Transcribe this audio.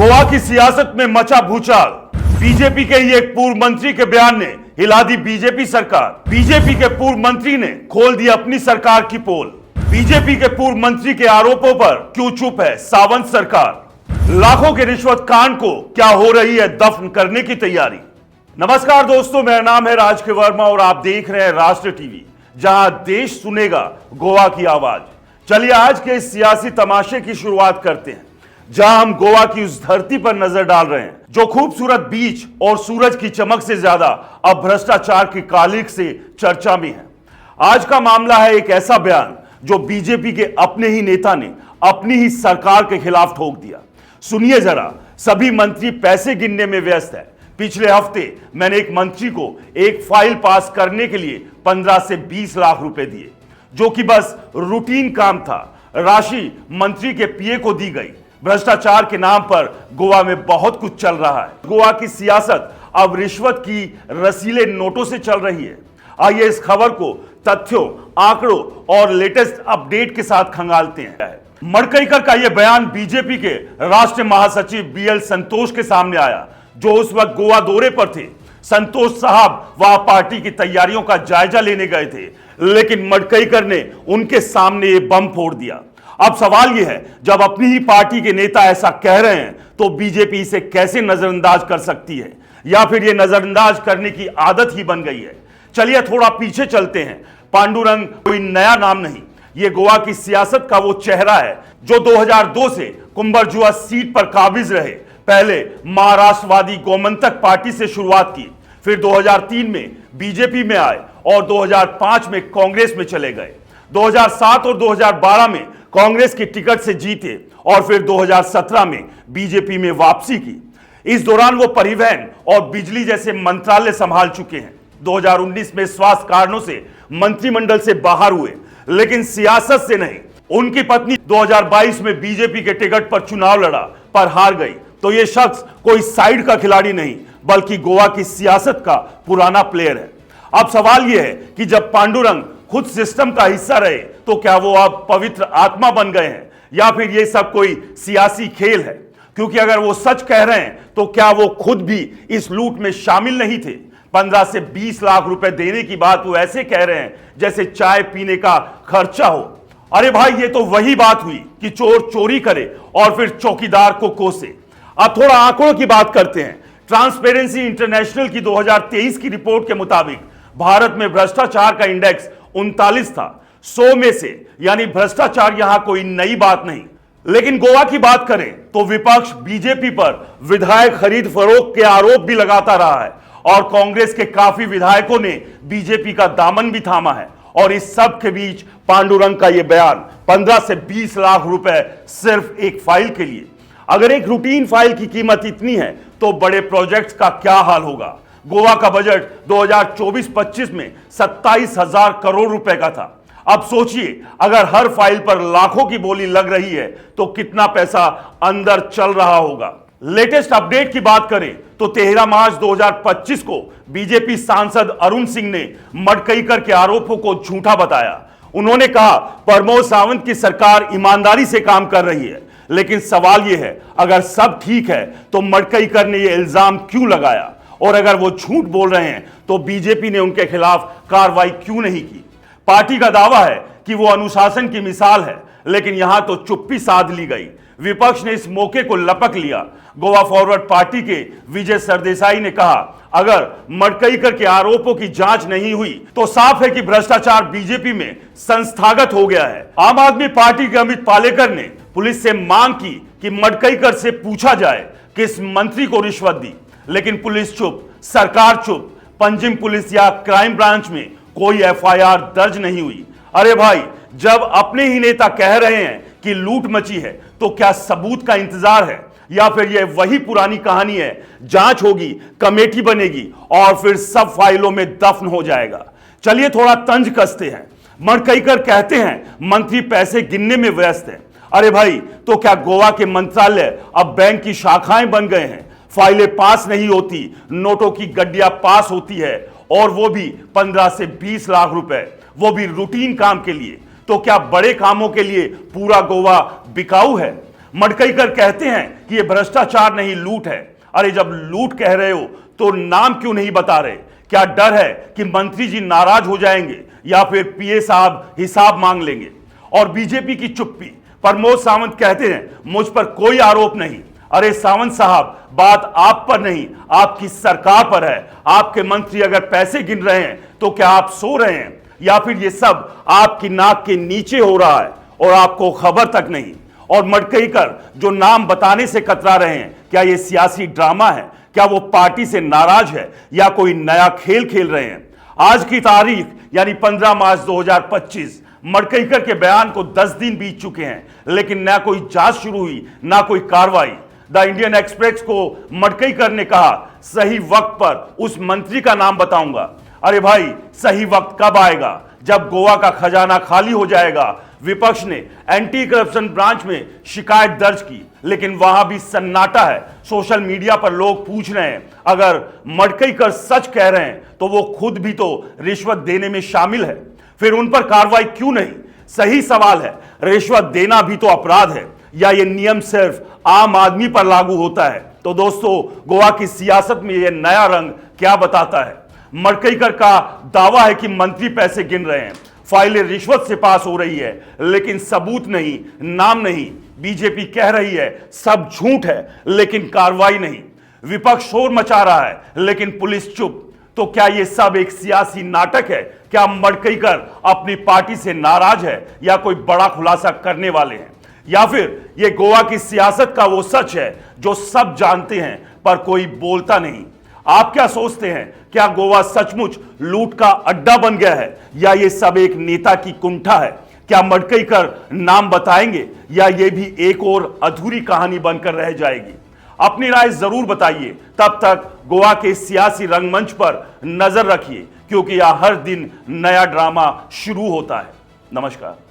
गोवा की सियासत में मचा भूचाल। बीजेपी के ही एक पूर्व मंत्री के बयान ने हिला दी बीजेपी सरकार। बीजेपी के पूर्व मंत्री ने खोल दी अपनी सरकार की पोल। बीजेपी के पूर्व मंत्री के आरोपों पर क्यों चुप है सावंत सरकार? लाखों के रिश्वत कांड को क्या हो रही है दफन करने की तैयारी? नमस्कार दोस्तों, मेरा नाम है राज के वर्मा और आप देख रहे हैं राष्ट्र टीवी, जहां देश सुनेगा गोवा की आवाज। चलिए आज के इस सियासी तमाशे की शुरुआत करते हैं, जहां हम गोवा की उस धरती पर नजर डाल रहे हैं जो खूबसूरत बीच और सूरज की चमक से ज्यादा अब भ्रष्टाचार की कालिख से चर्चा में है। आज का मामला है एक ऐसा बयान जो बीजेपी के अपने ही नेता ने अपनी ही सरकार के खिलाफ ठोक दिया। सुनिए जरा, सभी मंत्री पैसे गिनने में व्यस्त है। पिछले हफ्ते मैंने एक मंत्री को एक फाइल पास करने के लिए 15 से 20 लाख रुपए दिए, जो कि बस रूटीन काम था। राशि मंत्री के पीए को दी गई। भ्रष्टाचार के नाम पर गोवा में बहुत कुछ चल रहा है। गोवा की सियासत अब रिश्वत की रसीले नोटों से चल रही है। आइए इस खबर को तथ्यों, आंकड़ों और लेटेस्ट अपडेट के साथ खंगालते हैं। मडकईकर का यह बयान बीजेपी के राष्ट्रीय महासचिव बीएल संतोष के सामने आया, जो उस वक्त गोवा दौरे पर थे। संतोष साहब वहां पार्टी की तैयारियों का जायजा लेने गए थे, लेकिन मडकईकर ने उनके सामने ये बम फोड़ दिया। अब सवाल यह है, जब अपनी ही पार्टी के नेता ऐसा कह रहे हैं तो बीजेपी इसे कैसे नजरअंदाज कर सकती है, या फिर यह नजरअंदाज करने की आदत ही बन गई है? चलिए थोड़ा पीछे चलते हैं। पांडुरंग कोई नया नाम नहीं, ये गोवा की सियासत का वो चेहरा है जो 2002 से कुंभरजुआ सीट पर काबिज रहे। पहले महाराष्ट्रवादी गोमंतक पार्टी से शुरुआत की, फिर 2003 में बीजेपी में आए और 2005 में कांग्रेस में चले गए। 2007 और 2012 में कांग्रेस की टिकट से जीते और फिर 2017 में बीजेपी में वापसी की। इस दौरान वो परिवहन और बिजली जैसे मंत्रालय संभाल चुके हैं। 2019 में स्वास्थ्य कारणों से मंत्रिमंडल से बाहर हुए, लेकिन सियासत से नहीं। उनकी पत्नी 2022 में बीजेपी के टिकट पर चुनाव लड़ा पर हार गई। तो ये शख्स कोई साइड का खिलाड़ी नहीं, बल्कि गोवा की सियासत का पुराना प्लेयर है। अब सवाल यह है कि जब पांडुरंग खुद सिस्टम का हिस्सा रहे तो क्या वो अब पवित्र आत्मा बन गए हैं, या फिर ये सब कोई सियासी खेल है? क्योंकि अगर वो सच कह रहे हैं तो क्या वो खुद भी इस लूट में शामिल नहीं थे? 15 से 20 लाख रुपए देने की बात वो ऐसे कह रहे हैं जैसे चाय पीने का खर्चा हो। अरे भाई, ये तो वही बात हुई कि चोर चोरी करे और फिर चौकीदार को कोसे। अब थोड़ा आंकड़ों की बात करते हैं। ट्रांसपेरेंसी इंटरनेशनल की 2023 की रिपोर्ट के मुताबिक भारत में भ्रष्टाचार का इंडेक्स 39 था 100 में से, यानी भ्रष्टाचार यहां कोई नई बात नहीं। लेकिन गोवा की बात करें तो विपक्ष बीजेपी पर विधायक खरीद फरोख्त के आरोप भी लगाता रहा है और कांग्रेस के काफी विधायकों ने बीजेपी का दामन भी थामा है। और इस सब के बीच पांडुरंग का यह बयान 15 से 20 लाख रुपए सिर्फ एक फाइल के लिए। अगर एक रूटीन फाइल की कीमत इतनी है तो बड़े प्रोजेक्ट्स का क्या हाल होगा? गोवा का बजट 2024-25 में 27,000 करोड़ रुपए का था। अब सोचिए, अगर हर फाइल पर लाखों की बोली लग रही है तो कितना पैसा अंदर चल रहा होगा। लेटेस्ट अपडेट की बात करें तो 13 मार्च 2025 को बीजेपी सांसद अरुण सिंह ने मडकईकर के आरोपों को झूठा बताया। उन्होंने कहा प्रमोद सावंत की सरकार ईमानदारी से काम कर रही है, लेकिन सवाल यह है, अगर सब ठीक है तो मडकईकर ने यह इल्जाम क्यों लगाया? और अगर वो झूठ बोल रहे हैं तो बीजेपी ने उनके खिलाफ कार्रवाई क्यों नहीं की? पार्टी का दावा है कि वो अनुशासन की मिसाल है, लेकिन यहां तो चुप्पी साध ली गई। विपक्ष ने इस मौके को लपक लिया। गोवा फॉरवर्ड पार्टी के विजय सरदेसाई ने कहा, अगर मडकईकर के आरोपों की जांच नहीं हुई तो साफ है कि भ्रष्टाचार बीजेपी में संस्थागत हो गया है। आम आदमी पार्टी के अमित पालेकर ने पुलिस से मांग की कि मडकईकर से पूछा जाए किस मंत्री को रिश्वत दी, लेकिन पुलिस चुप, सरकार चुप। पंजिम पुलिस या क्राइम ब्रांच में कोई एफआईआर दर्ज नहीं हुई। अरे भाई, जब अपने ही नेता कह रहे हैं कि लूट मची है तो क्या सबूत का इंतजार है, या फिर यह वही पुरानी कहानी है, जांच होगी, कमेटी बनेगी और फिर सब फाइलों में दफन हो जाएगा? चलिए थोड़ा तंज कसते हैं। मडकईकर कहते हैं मंत्री पैसे गिनने में व्यस्त हैं। अरे भाई, तो क्या गोवा के मंत्रालय अब बैंक की शाखाएं बन गए हैं? फाइलें पास नहीं होती, नोटों की गड्डियां पास होती है, और वो भी 15 से 20 लाख रुपए, वो भी रूटीन काम के लिए। तो क्या बड़े कामों के लिए पूरा गोवा बिकाऊ है? मडकईकर कहते हैं कि यह भ्रष्टाचार नहीं लूट है। अरे जब लूट कह रहे हो तो नाम क्यों नहीं बता रहे? क्या डर है कि मंत्री जी नाराज हो जाएंगे या फिर पीए साहब हिसाब मांग लेंगे? और बीजेपी की चुप्पी। प्रमोद सावंत कहते हैं मुझ पर कोई आरोप नहीं। अरे सावंत साहब, बात आप पर नहीं, आपकी सरकार पर है। आपके मंत्री अगर पैसे गिन रहे हैं तो क्या आप सो रहे हैं, या फिर ये सब आपकी नाक के नीचे हो रहा है और आपको खबर तक नहीं? और मडकईकर जो नाम बताने से कतरा रहे हैं, क्या ये सियासी ड्रामा है? क्या वो पार्टी से नाराज है या कोई नया खेल खेल रहे हैं? आज की तारीख यानी 15 मार्च 2025, मडकईकर के बयान को 10 दिन बीत चुके हैं, लेकिन ना कोई जांच शुरू हुई ना कोई कार्रवाई। द इंडियन एक्सप्रेस को मडकईकर ने कहा सही वक्त पर उस मंत्री का नाम बताऊंगा। अरे भाई, सही वक्त कब आएगा? जब गोवा का खजाना खाली हो जाएगा। विपक्ष ने एंटी करप्शन ब्रांच में शिकायत दर्ज की, लेकिन वहां भी सन्नाटा है। सोशल मीडिया पर लोग पूछ रहे हैं अगर मडकईकर सच कह रहे हैं तो वो खुद भी तो रिश्वत देने में शामिल है, फिर उन पर कार्रवाई क्यों नहीं? सही सवाल है, रिश्वत देना भी तो अपराध है या ये नियम सिर्फ आम आदमी पर लागू होता है? तो दोस्तों, गोवा की सियासत में यह नया रंग क्या बताता है? मडकईकर का दावा है कि मंत्री पैसे गिन रहे हैं, फाइलें रिश्वत से पास हो रही है, लेकिन सबूत नहीं, नाम नहीं। बीजेपी कह रही है सब झूठ है, लेकिन कार्रवाई नहीं। विपक्ष शोर मचा रहा है, लेकिन पुलिस चुप। तो क्या यह सब एक सियासी नाटक है? क्या मडकईकर अपनी पार्टी से नाराज है या कोई बड़ा खुलासा करने वाले हैं? या फिर यह गोवा की सियासत का वो सच है जो सब जानते हैं पर कोई बोलता नहीं? आप क्या सोचते हैं? क्या गोवा सचमुच लूट का अड्डा बन गया है या ये सब एक नेता की कुंठा है? क्या मडकईकर नाम बताएंगे या ये भी एक और अधूरी कहानी बनकर रह जाएगी? अपनी राय जरूर बताइए। तब तक गोवा के सियासी रंगमंच पर नजर रखिए, क्योंकि यह हर दिन नया ड्रामा शुरू होता है। नमस्कार।